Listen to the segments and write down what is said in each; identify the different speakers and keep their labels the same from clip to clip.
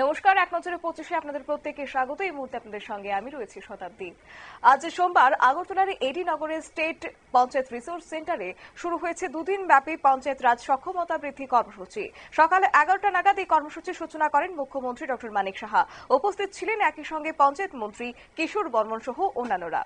Speaker 1: নমস্কার, এক নজরে 25-এ আপনাদের প্রত্যেককে স্বাগত। এই মুহূর্তে আপনাদের সঙ্গে আমি রয়েছি শতাব্দী। আজ সোমবার আগরতলার এডি নগরের স্টেট পঞ্চায়েত রিসোর্স সেন্টারে শুরু হয়েছে দুদিন ব্যাপী পঞ্চায়েত রাজ সক্ষমতা বৃদ্ধি কর্মসূচি। সকাল 11টা নাগাদ এই কর্মসূচির সূচনা করেন মুখ্যমন্ত্রী ডক্টর মানিক সাহা। উপস্থিত ছিলেন একই সঙ্গে পঞ্চায়েত মন্ত্রী কিশোর বর্মন সহ অন্যান্যরা।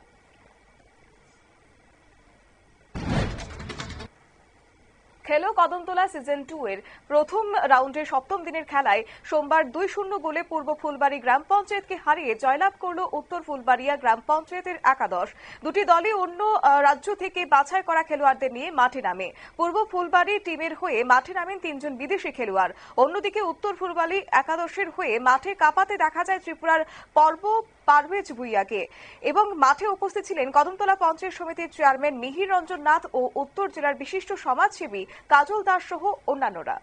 Speaker 1: খেলো কদমতলা সিজন 2 এর প্রথম রাউন্ডের সপ্তম দিনের খেলায় সোমবার 2-0 গোলে পূর্ব ফুলবাড়ি গ্রাম পঞ্চায়েতকে হারিয়ে জয়লাভ করল উত্তর ফুলবাড়িয়া গ্রাম পঞ্চায়েতের একাদশ। দুটি দলই অন্য রাজ্য থেকে বাছাই করা খেলোয়াড়দের নিয়ে মাঠে নামে। পূর্ব ফুলবাড়ি টিমের হয়ে মাঠে নামেন 3 জন বিদেশি খেলোয়াড়। অন্যদিকে উত্তর ফুলবাড়ি একাদশের হয়ে মাঠে কাঁপাতে দেখা যায় ত্রিপুরার পারভেজ ভুইয়াকে। এবং মাঠে উপস্থিত ছিলেন কদমতলা পঞ্চায়েত সমিতির চেয়ারম্যান মিহির রঞ্জন নাথ ও উত্তর জেলার বিশিষ্ট সমাজসেবী কাজল দাস সহ অন্যান্যরা।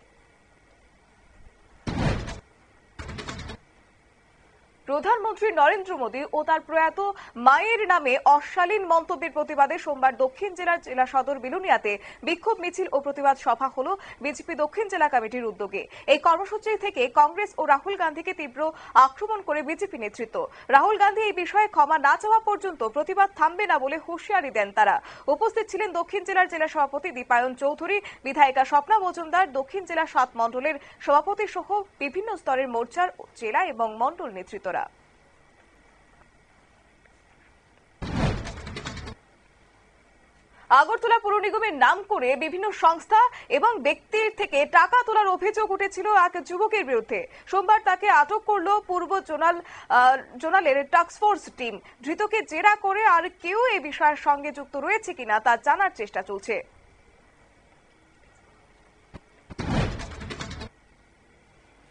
Speaker 1: প্রধানমন্ত্রী নরেন্দ্র মোদী ও তার প্রয়াত মায়ের নামে অশালীন মন্তব্যের প্রতিবাদে সোমবার দক্ষিণ জেলার জেলা সদর বিলুনিয়াতে বিক্ষোভ মিছিল ও প্রতিবাদ সভা হল বিজেপি দক্ষিণ জেলা কমিটির উদ্যোগে। এই কর্মসূচি থেকে কংগ্রেস ও রাহুল গান্ধীকে তীব্র আক্রমণ করে বিজেপি নেতৃত্ব। রাহুল গান্ধী এই বিষয়ে ক্ষমা না চাওয়া পর্যন্ত প্রতিবাদ থামবে না বলে হুঁশিয়ারি দেন তারা। উপস্থিত ছিলেন দক্ষিণ জেলার জেলা সভাপতি দীপায়ন চৌধুরী, বিধায়িকা স্বপ্না মজুমদার, দক্ষিণ জেলা 7 মণ্ডলের সভাপতি সহ বিভিন্ন স্তরের মোর্চার জেলা এবং মণ্ডল নেতৃত্বরা। আগরতলা পুর নিগমের নাম করে বিভিন্ন সংস্থা এবং ব্যক্তির থেকে টাকা তোলার অভিযোগ উঠেছিল এক যুবকের বিরুদ্ধে। সোমবার তাকে আটক করল পূর্ব জোনালের টাস্কফোর্স টিম। ধৃতকে জেরা করে আর কেউ এই বিষয়ের সঙ্গে যুক্ত রয়েছে কিনা তা জানার চেষ্টা চলছে।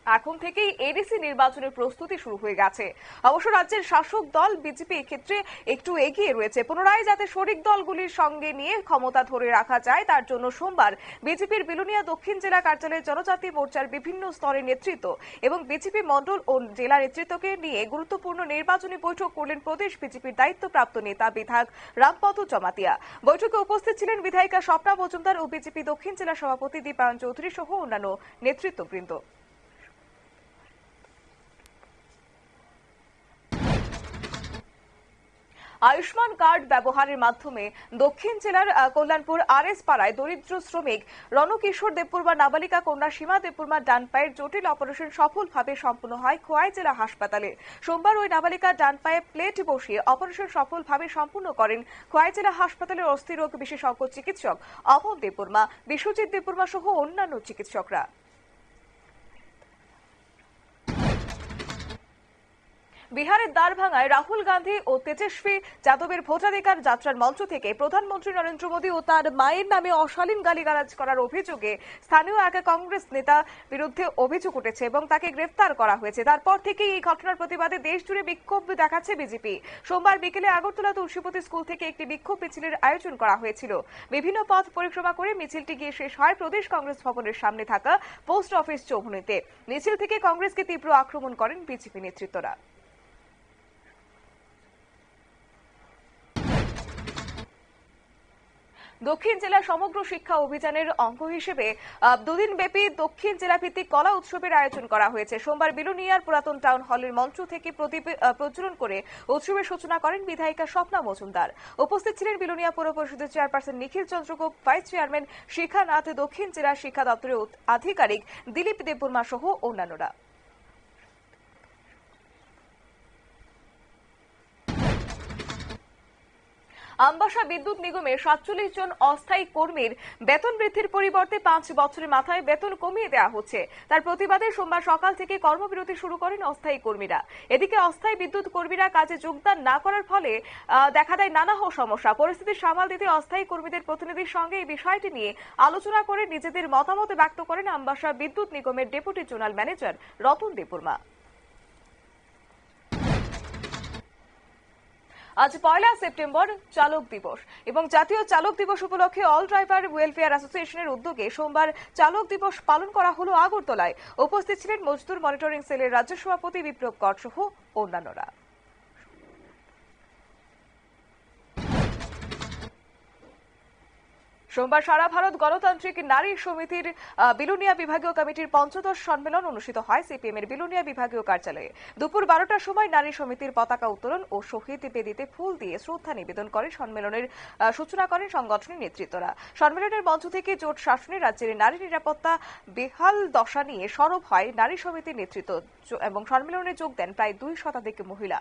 Speaker 1: এখন থেকেই এডিসি নির্বাচনের প্রস্তুতি শুরু হয়ে গেছে। অবশ্য রাজ্যের শাসক দল বিজেপি ক্ষেত্রে একটু এগিয়ে রয়েছে। পুনরায় যাতে শরিক দলগুলির সঙ্গে নিয়ে ক্ষমতা ধরে রাখা যায় তার জন্য সোমবার বিজেপির বিলুনিয়া দক্ষিণ জেলা কার্যালয়ে জনজাতি মোর্চার বিভিন্ন স্তরের নেতৃত্ব এবং বিজেপি মণ্ডল ও জেলা নেতৃত্বকে নিয়ে গুরুত্বপূর্ণ নির্বাচনী বৈঠক করলেন প্রদেশ বিজেপির দায়িত্বপ্রাপ্ত নেতা বিধায়ক রামপদ জমাতিয়া। বৈঠকে উপস্থিত ছিলেন বিধায়িকা স্বপ্না মজুমদার ও বিজেপি দক্ষিণ জেলা সভাপতি দীপায়ন চৌধুরী সহ অন্যান্য নেতৃত্ববৃন্দ। আয়ুষ্মান কার্ড ব্যবহারের মাধ্যমে দক্ষিণ জেলার কল্যাণপুর আরএস পাড়ায় দরিদ্র শ্রমিক রণকিশোর দেববর্মা নাবালিকা কন্যা সীমা দেববর্মার ডান পায়ের জটিল অপারেশন সফলভাবে সম্পন্ন হয় খোয়াই জেলা হাসপাতালে। সোমবার ওই নাবালিকার ডান পায়ে প্লেট বসিয়ে অপারেশন সফলভাবে সম্পন্ন করেন খোয়াই জেলা হাসপাতালের অস্থিরোগ বিশেষজ্ঞ চিকিৎসক অমল দেববর্মা, বিশ্বজিৎ দেববর্মা সহ অন্যান্য চিকিৎসকরা। বিহারের দ্বারভাঙায় রাহুল গান্ধী ও তেজস্বী যাদবের ভোটাধিকার যাত্রার মঞ্চ থেকে প্রধানমন্ত্রী নরেন্দ্র মোদী ও তার মায়ের নামে অশালীন গালিগালাজ করার অভিযোগে স্থানীয় এক কংগ্রেস নেতার বিরুদ্ধে অভিযোগ উঠেছে এবং তাকে গ্রেফতার করা হয়েছে। তারপর থেকেই এই ঘটনার প্রতিবাদে দেশজুড়ে বিক্ষোভ দেখাচ্ছে বিজেপি। সোমবার বিকেলে আগরতলা তুলসীপতি স্কুল থেকে একটি বিক্ষোভ মিছিলের আয়োজন করা হয়েছিল। বিভিন্ন পথ পরিক্রমা করে মিছিলটি গিয়ে শেষ হয় প্রদেশ কংগ্রেস ভবনের সামনে থাকা পোস্ট অফিস চৌমুহনীতে। মিছিল থেকে কংগ্রেসকে তীব্র আক্রমণ করেন বিজেপি নেতৃত্বরা। দক্ষিণ জেলা সমগ্র শিক্ষা অভিযানের অঙ্গ হিসেবে দুদিন ব্যাপী দক্ষিণ জেলা ভিত্তিক কলা উৎসবের আয়োজন করা হয়েছে। সোমবার বিলুনিয়ার পুরাতন টাউন হলের মঞ্চ থেকে প্রজ্বলন করে উৎসবের সূচনা করেন বিধায়িকা স্বপ্না মজুমদার। উপস্থিত ছিলেন বিলুনিয়া পৌর পরিষদের চেয়ারপারসন নিখিল চন্দ্রগোপ, ভাইস চেয়ারম্যান শিখানাথ, দক্ষিণ জেলা শিক্ষা দপ্তরের আধিকারিক দিলীপ দেববর্মা সহ অন্যান্যরা। আমবাসা বিদ্যুৎ নিগমের 47 জন অস্থায়ী কর্মীর বেতন বৃদ্ধির পরিবর্তে 5 বছরের মাথায় বেতন কমিয়ে দেওয়া হচ্ছে। তার প্রতিবাদে সোমবার সকাল থেকে কর্মবিরতি শুরু করেন অস্থায়ী কর্মীরা। এদিকে অস্থায়ী বিদ্যুৎ কর্মীরা কাজে যোগদান না করার ফলে দেখা দেয় নানা সমস্যা। পরিস্থিতি সামাল দিতে অস্থায়ী কর্মীদের প্রতিনিধির সঙ্গে এই বিষয়টি নিয়ে আলোচনা করে নিজেদের মতামত ব্যক্ত করেন আমবাসা বিদ্যুৎ নিগমের deputy zonal manager Ratan Debbarma. আজ 1 সেপ্টেম্বর চালক দিবস এবং জাতীয় চালক দিবস উপলক্ষে অল ড্রাইভার ওয়েলফেয়ার অ্যাসোসিয়েশনের উদ্যোগে সোমবার চালক দিবস পালন করা হলো আগরতলায়। উপস্থিত ছিলেন মজদুর মনিটরিং সেলের রাজ্য সভাপতি বিপ্লব কর সহ অন্যান্যরা। সোমবার সারা ভারত গণতান্ত্রিক নারী সমিতির বিলুনিয়া বিভাগীয় কমিটির পঞ্চদশ সম্মেলন অনুষ্ঠিত হয় সিপিএম এর বিলুনিয়া বিভাগীয় কার্যালয়ে। দুপুর 12টার সময় নারী সমিতির পতাকা উত্তোলন ও শহীদ বেদিতে ফুল দিয়ে শ্রদ্ধা নিবেদন করে সম্মেলনের সূচনা করেন সংগঠনের নেতৃত্বরা। সম্মেলনের মঞ্চ থেকে জোট শাসনে রাজ্যের নারী নিরাপত্তা বেহাল দশা নিয়ে সরব হয় নারী সমিতির নেতৃত্ব এবং সম্মেলনে যোগ দেন প্রায় 2 শতাধিক মহিলা।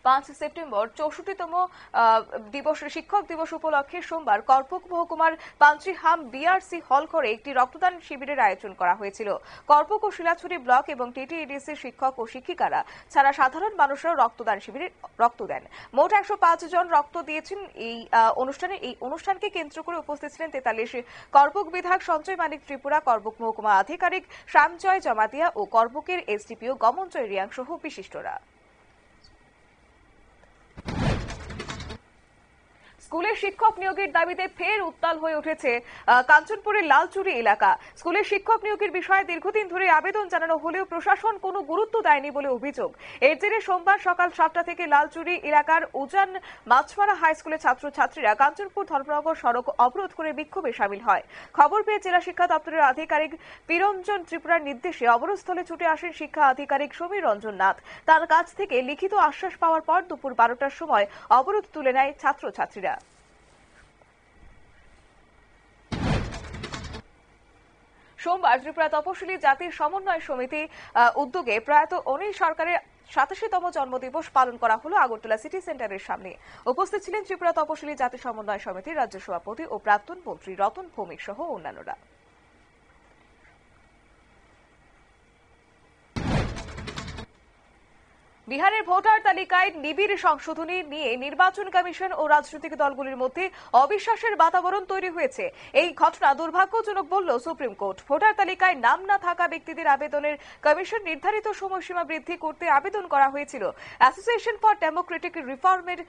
Speaker 1: 5 সেপ্টেম্বর 64তম শিক্ষক দিবস উপলক্ষে সোমবার করপোক মহকুমার পাঞ্চিহাম বিআরসি হল করে একটি রক্তদান শিবিরের আয়োজন করা হয়েছিল। করপোক ও শিলাছড়ি ব্লক এবং টিটিইডিসির শিক্ষক ও শিক্ষিকারা ছাড়া সাধারণ মানুষরাও রক্তদান শিবিরে রক্ত দেন। মোট 105 জন রক্ত দিয়েছেন এই অনুষ্ঠানকে কেন্দ্র করে উপস্থিত ছিলেন 43 করপোক বিধায়ক সঞ্জয় মানিক ত্রিপুরা, করপোক মহকুমা আধিকারিক শ্যামজয় জমাতিয়া ও করপোকের এসডিপিও গমনজয় রিয়াং সহ বিশিষ্টরা। স্কুলের শিক্ষক নিয়োগের দাবিতে ফের উত্তাল হয়ে উঠেছে কাঞ্চনপুরের লালচুরি এলাকা। স্কুলের শিক্ষক নিয়োগের বিষয়ে দীর্ঘদিন ধরে আবেদন জানানো হলেও প্রশাসন কোনো গুরুত্ব দেয়নি বলে অভিযোগ। এর জেরে সোমবার সকাল 7টা থেকে লালচুরি এলাকার উজান মাছমারা হাই স্কুলের ছাত্রছাত্রীরা কাঞ্চনপুর ধর্মনগর সড়ক অবরোধ করে বিক্ষোভে সামিল হয়। খবর পেয়ে জেলা শিক্ষা দপ্তরের আধিকারিক পিরঞ্জন ত্রিপুরার নির্দেশে অবরোধস্থলে ছুটে আসেন শিক্ষা আধিকারিক সমীর রঞ্জন নাথ। তার কাছ থেকে লিখিত আশ্বাস পাওয়ার পর দুপুর 12টার সময় অবরোধ তুলে নেয় ছাত্রছাত্রীরা। সোমবার ত্রিপুরা তপশিলি জাতির সমন্বয় সমিতি উদ্যোগে প্রয়াত অনিল সরকারের 87তম জন্মদিবস পালন করা হলো আগরতলা সিটি সেন্টারের সামনে। উপস্থিত ছিলেন ত্রিপুরা তপশিলি জাতি সমন্বয় সমিতির রাজ্য সভাপতি ও প্রাক্তন মন্ত্রী রতন ভৌমিক সহ অন্যান্যরা। বিহারের ভোটার তালিকায় নিবিড় সংশোধনী নিয়ে নির্বাচন কমিশন ও রাজনৈতিক দলগুলির মধ্যে অবিশ্বাসের বাতাবরণ তৈরি হয়েছে। এই ঘটনা দুর্ভাগ্যজনক বলল সুপ্রিম কোর্ট। ভোটার তালিকায় নাম না থাকা ব্যক্তিদের আবেদনের কমিশন নির্ধারিত সময়সীমা বৃদ্ধি করতে আবেদন করা হয়েছিল। অ্যাসোসিয়েশন ফর ডেমোক্রেটিক রিফর্মের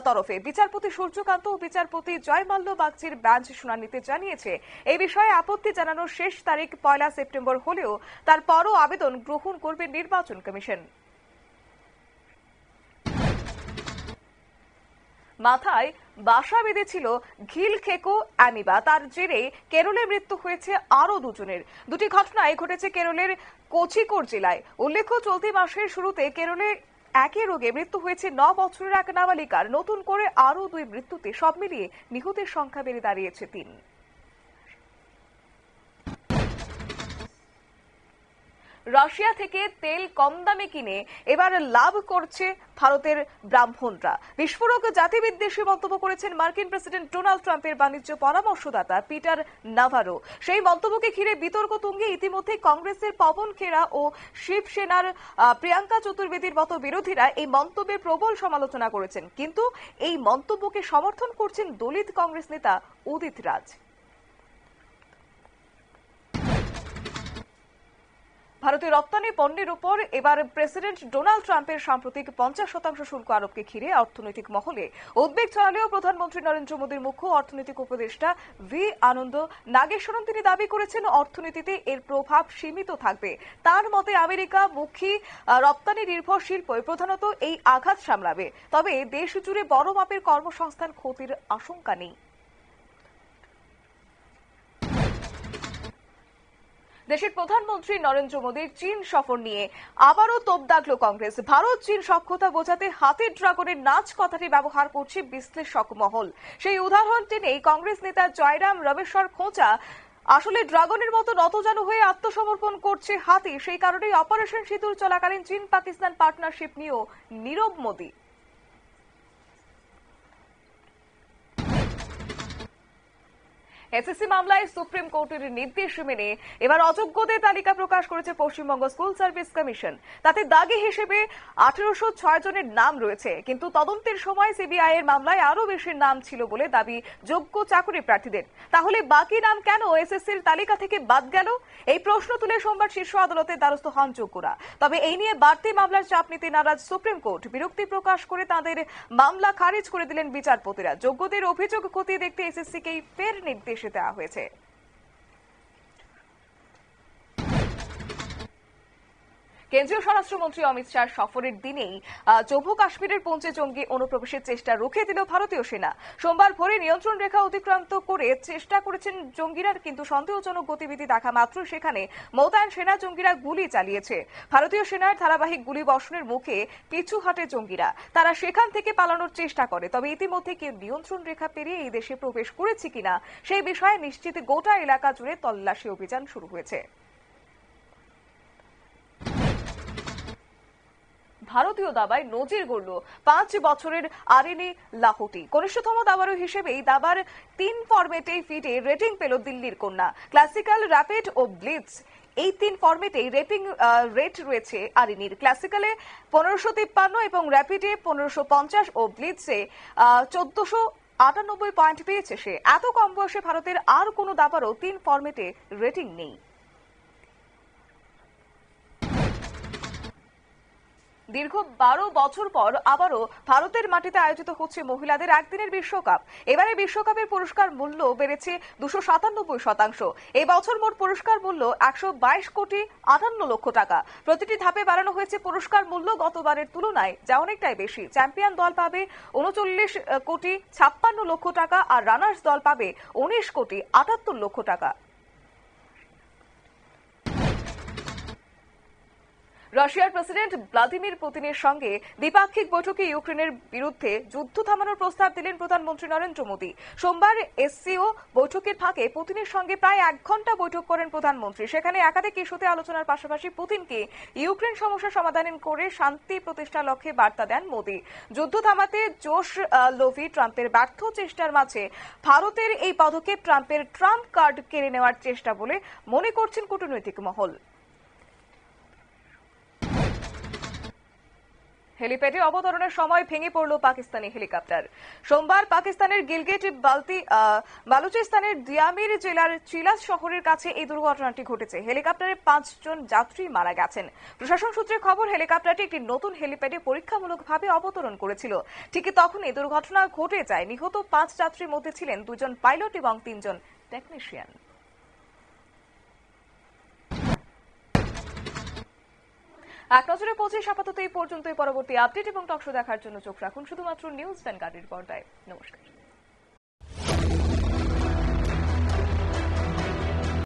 Speaker 1: তরফে বিচারপতি সূর্যকান্ত ও বিচারপতি জয়মাল্য বাগচির বেঞ্চ শুনানিতে জানিয়েছে এই বিষয়ে আপত্তি জানানোর শেষ তারিখ 1 সেপ্টেম্বর হলেও তারপরও আবেদন গ্রহণ করবে নির্বাচন কমিশন। মাথায় বাসা বেঁধেছিল ঘিল খেকো অ্যামিবা, তার জেরে কেরলে মৃত্যু হয়েছে আরও দুজনের। দুটি ঘটনায় ঘটেছে কেরলের কোচিকোড জেলায়। উল্লেখ্য, চলতি মাসের শুরুতে কেরলে একই রোগে মৃত্যু হয়েছে 9 বছরের এক নাবালিকার। নতুন করে আরও 2 মৃত্যুতে সব মিলিয়ে নিহতের সংখ্যা বেড়ে দাঁড়িয়েছে 3। রাশিয়া থেকে তেল কম দামে কিনে এবার লাভ করছে ভারতের ব্রাহ্মণরা। বিস্ফোরক জাতিবিদ্বেষী মন্তব্য করেছেন মার্কিন প্রেসিডেন্ট ডোনাল্ড ট্রাম্পের বাণিজ্য পরামর্শদাতা পিটার নাভারো। সেই মন্তব্যকে ঘিরে বিতর্ক তুঙ্গে ইতিমধ্যে কংগ্রেসের পবন খেরা ও শিবসেনার প্রিয়াঙ্কা চতুর্বেদীর মতো বিরোধীরা এই মন্তব্যের প্রবল সমালোচনা করেছেন। কিন্তু এই মন্তব্যকে সমর্থন করছেন দলিত কংগ্রেস নেতা উদিত রাজ। ভারতের রপ্তানি পণ্যের উপর এবার প্রেসিডেন্ট ডোনাল্ড ট্রাম্পের সাম্প্রতিক 50% শুল্ক আরোপকে ঘিরে অর্থনৈতিক মহলে উদ্বেগ ছড়ালেও প্রধানমন্ত্রী নরেন্দ্র মোদীর মুখ্য অর্থনৈতিক উপদেষ্টা ভি আনন্দ নাগেশ্বরন তিনি দাবি করেছেন অর্থনীতিতে এর প্রভাব সীমিত থাকবে। তার মতে আমেরিকামুখী রপ্তানি নির্ভর শিল্পই প্রধানত এই আঘাত সামলাবে, তবে দেশ জুড়ে বড় মাপের কর্মসংস্থান ক্ষতির আশঙ্কা নেই। দেশের প্রধানমন্ত্রী নরেন্দ্র মোদীর চীন সফর নিয়ে আবারও তোপ দাগল কংগ্রেস। ভারত চীন সখ্যতা বোঝাতে হাতের ড্রাগনের নাচ কথাটি ব্যবহার করছে বিশ্লেষক মহল। সেই উদাহরণ টেনেই কংগ্রেস নেতা জয়রাম রমেশ্বর খোঁচা আসলে ড্রাগনের মতো নতজানু হয়ে আত্মসমর্পণ করছে হাতি। সেই কারণেই অপারেশন সিঁদুর চলাকালীন চীন পাকিস্তান পার্টনারশিপ নিয়েও নীরব মোদী। এসএসসি মামলায় সুপ্রিম কোর্টের নির্দেশ মেনে এবার অযোগ্যদের তালিকা প্রকাশ করেছে পশ্চিমবঙ্গ স্কুল সার্ভিস কমিশন। তাতে দাগি হিসেবে 1806 জনের নাম রয়েছে, কিন্তু তদন্তের সময় সিবিআই এর মামলায় আরও বেশি নাম ছিল বলে দাবি যোগ্য চাকরি প্রার্থীদের। তাহলে বাকি নাম কেন এসএসসির তালিকা থেকে বাদ গেল? এই প্রশ্ন তুলে সোমবার শীর্ষ আদালতের দ্বারস্থ হন যোগ্যরা। তবে এই নিয়ে বাড়তি মামলার চাপ নিতে নারাজ সুপ্রিম কোর্ট বিরক্তি প্রকাশ করে তাদের মামলা খারিজ করে দিলেন বিচারপতিরা। যোগ্যদের অভিযোগ খতিয়ে দেখতে এসএসসিকেই ফের নির্দেশ দেওয়া হয়েছে। কেন্দ্রীয় স্বরাষ্ট্রমন্ত্রী অমিত শাহ সফরের দিনেই জম্মু কাশ্মীরের পুঞ্চে জঙ্গি অনুপ্রবেশের চেষ্টা রুখে দিল ভারতীয় সেনা। সোমবার ভোরে নিয়ন্ত্রণ রেখা অতিক্রান্ত করে চেষ্টা করেছেন জঙ্গিরা, কিন্তু সন্দেহজনক গতিবিধি দেখা মাত্র সেখানে মোতায়েন সেনা জঙ্গিরা গুলি চালিয়েছে। ভারতীয় সেনার ধারাবাহিক গুলি বর্ষণের মুখে পিছু হাঁটে জঙ্গিরা। তারা সেখান থেকে পালানোর চেষ্টা করে, তবে ইতিমধ্যে কেউ নিয়ন্ত্রণ রেখা পেরিয়ে এই দেশে প্রবেশ করেছে কিনা সেই বিষয়ে নিশ্চিত গোটা এলাকা জুড়ে তল্লাশি অভিযান শুরু হয়েছে। ভারতীয় দাবায় নজির গড়ল 5 বছরের আরিনি লাহোটি। কনিষ্ঠতম দাবাড়ু হিসেবে এই দাবার 3 ফরম্যাটে ফিটে রেটিং পেল দিল্লির কন্যা। ক্লাসিক্যাল, র্যাপিড ও ব্লিটজ এই 3 ফরম্যাটেই রেটিং রেট রয়েছে আরিনির। ক্লাসিক্যালে 1553 এবং র্যাপিডে 1550 ও ব্লিটজে 1498 পয়েন্ট পেয়েছে সে। এত কম বয়সে ভারতের আর কোনো দাবারও 3 ফরম্যাটে রেটিং নেই। দীর্ঘ 12 বছর পর আবারও ভারতের মাটিতে আয়োজিত হচ্ছে মহিলাদের একদিনের বিশ্বকাপ। এবারে বিশ্বকাপের পুরস্কার মূল্য বেড়েছে 297%। এই বছর মোট পুরস্কার মূল্য 122 কোটি 58 লক্ষ টাকা। প্রতিটি ধাপে বাড়ানো হয়েছে পুরস্কার মূল্য গতবারের তুলনায়, যা অনেকটাই বেশি। চ্যাম্পিয়ন দল পাবে 39 কোটি 56 লক্ষ টাকা আর রানার্স দল পাবে 19 কোটি 78 লক্ষ টাকা। রাশিয়ার প্রেসিডেন্ট ভ্লাদিমির পুতিনের সঙ্গে দ্বিপাক্ষিক বৈঠকে ইউক্রেনের বিরুদ্ধে যুদ্ধ থামানোর প্রস্তাব দিলেন প্রধানমন্ত্রী নরেন্দ্র মোদী। সোমবার এসসিও বৈঠকের ফাঁকে পুতিনের সঙ্গে প্রায় 1 ঘণ্টা বৈঠক করেন প্রধানমন্ত্রী। সেখানে একাধিক ইস্যুতে আলোচনার পাশাপাশি পুতিনকে ইউক্রেন সমস্যা সমাধান করে শান্তি প্রতিষ্ঠার লক্ষ্যে বার্তা দেন মোদী। যুদ্ধ থামাতে জোশ লোভী ট্রাম্পের ব্যর্থ চেষ্টার মাঝে ভারতের এই পদক্ষেপ ট্রাম্পের ট্রাম্প কার্ড কেড়ে নেওয়ার চেষ্টা বলে মনে করছেন কূটনৈতিক মহল। হেলিপ্যাডে অবতরণের সময় ভেঙে পড়ল পাকিস্তানি হেলিকপ্টার। সোমবার পাকিস্তানের গিলগিট বালুচিস্তানের দিয়ামির জেলার চিলাস শহরের কাছে এই দুর্ঘটনাটি ঘটেছে। হেলিকপ্টারে 5 জন যাত্রী মারা গেছেন। প্রশাসন সূত্রে খবর, হেলিকপ্টারটি একটি নতুন হেলিপ্যাডে পরীক্ষামূলকভাবে অবতরণ করেছিল। ঠিক তখনই দুর্ঘটনা ঘটে যায়। নিহত 5 যাত্রীর মধ্যে ছিলেন 2 জন পাইলট এবং 3 জন টেকনিশিয়ান। এক নজরে 25 আপাতত এই পর্যন্তই। পরবর্তী আপডেট এবং টকশো দেখার জন্য চোখ রাখুন শুধুমাত্র নিউজ ভ্যানগার্ডের পর্দায়। নমস্কার।